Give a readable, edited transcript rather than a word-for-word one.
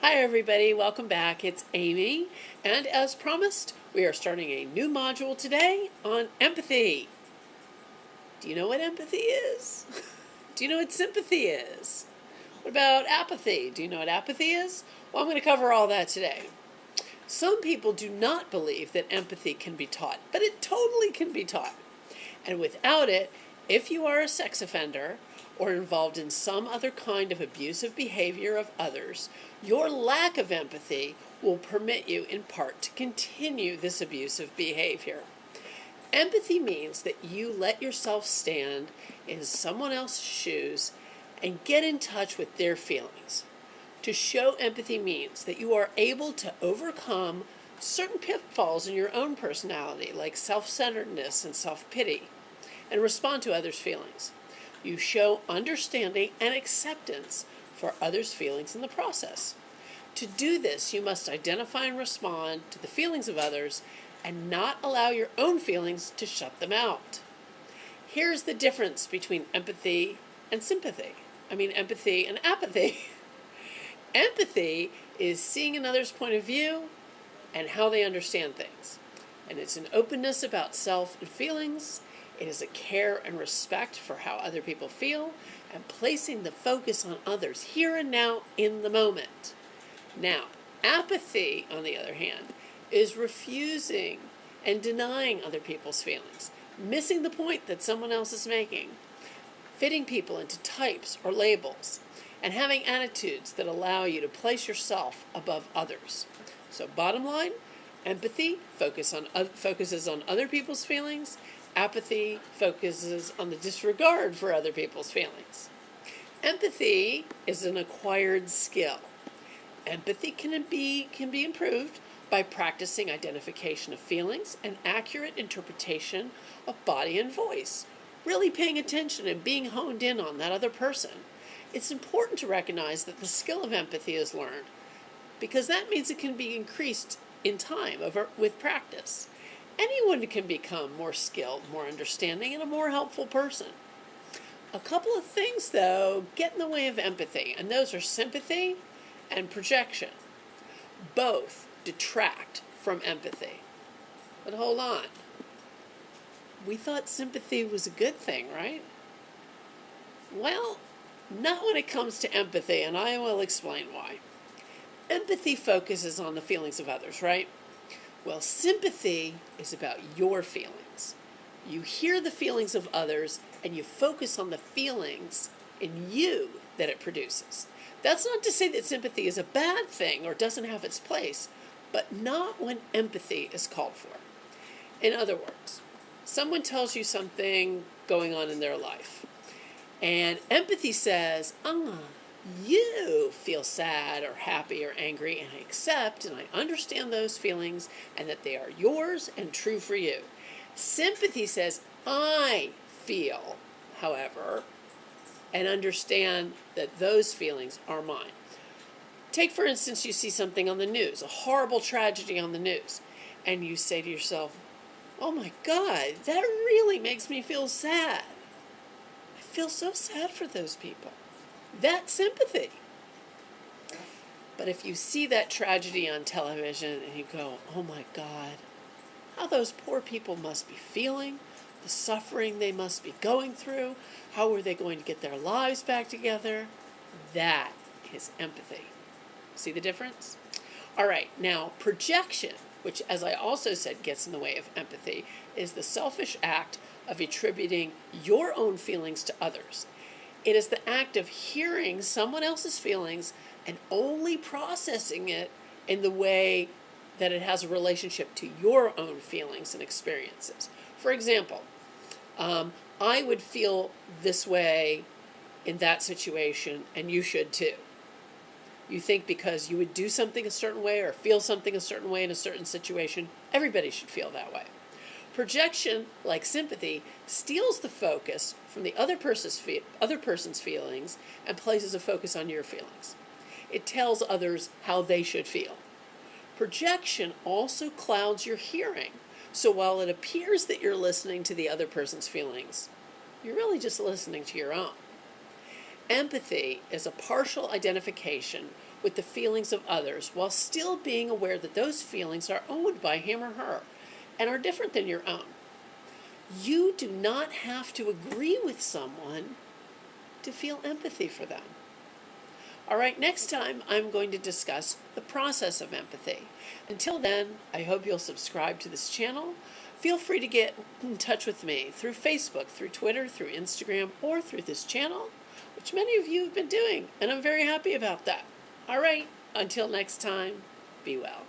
Hi everybody, welcome back. It's Amy, and as promised, we are starting a new module today on empathy. Do you know what empathy is? Do you know what sympathy is? What about apathy? Do you know what apathy is? Well, I'm going to cover all that today. Some people do not believe that empathy can be taught, but it totally can be taught. And without it, if you are a sex offender or involved in some other kind of abusive behavior of others, your lack of empathy will permit you in part to continue this abusive behavior. Empathy means that you let yourself stand in someone else's shoes and get in touch with their feelings. To show empathy means that you are able to overcome certain pitfalls in your own personality, like self-centeredness and self-pity, and respond to others' feelings. You show understanding and acceptance for others' feelings in the process. To do this, you must identify and respond to the feelings of others and not allow your own feelings to shut them out. Here's the difference between empathy and sympathy. Empathy and apathy. Empathy is seeing another's point of view and how they understand things. And it's an openness about self and feelings. It is a care and respect for how other people feel and placing the focus on others here and now in the moment. Now, apathy, on the other hand, is refusing and denying other people's feelings, missing the point that someone else is making, fitting people into types or labels, and having attitudes that allow you to place yourself above others. So bottom line, empathy focuses on other people's feelings. Apathy focuses on the disregard for other people's feelings. Empathy is an acquired skill. Empathy can be improved by practicing identification of feelings and accurate interpretation of body and voice, really paying attention and being honed in on that other person. It's important to recognize that the skill of empathy is learned, because that means it can be increased in time with practice. Anyone can become more skilled, more understanding, and a more helpful person. A couple of things, though, get in the way of empathy, and those are sympathy and projection. Both detract from empathy. But hold on. We thought sympathy was a good thing, right? Well, not when it comes to empathy, and I will explain why. Empathy focuses on the feelings of others, right? Well, sympathy is about your feelings. You hear the feelings of others and you focus on the feelings in you that it produces. That's not to say that sympathy is a bad thing or doesn't have its place, but not when empathy is called for. In other words, someone tells you something going on in their life, and empathy says, you feel sad or happy or angry, and I accept and I understand those feelings and that they are yours and true for you. Sympathy says, I feel, however, and understand that those feelings are mine. Take, for instance, you see something on the news, a horrible tragedy on the news, and you say to yourself, oh my God, that really makes me feel sad. I feel so sad for those people. That's sympathy. But if you see that tragedy on television and you go, oh my God, how those poor people must be feeling, the suffering they must be going through, how are they going to get their lives back together? That is empathy. See the difference? All right, now projection, which as I also said gets in the way of empathy, is the selfish act of attributing your own feelings to others. It is the act of hearing someone else's feelings and only processing it in the way that it has a relationship to your own feelings and experiences. For example, I would feel this way in that situation, and you should too. You think because you would do something a certain way or feel something a certain way in a certain situation, everybody should feel that way. Projection, like sympathy, steals the focus from the other person's feelings and places a focus on your feelings. It tells others how they should feel. Projection also clouds your hearing. So while it appears that you're listening to the other person's feelings, you're really just listening to your own. Empathy is a partial identification with the feelings of others while still being aware that those feelings are owned by him or her and are different than your own. You do not have to agree with someone to feel empathy for them. All right, next time I'm going to discuss the process of empathy. Until then, I hope you'll subscribe to this channel. Feel free to get in touch with me through Facebook, through Twitter, through Instagram, or through this channel, which many of you have been doing, and I'm very happy about that. All right, until next time, be well.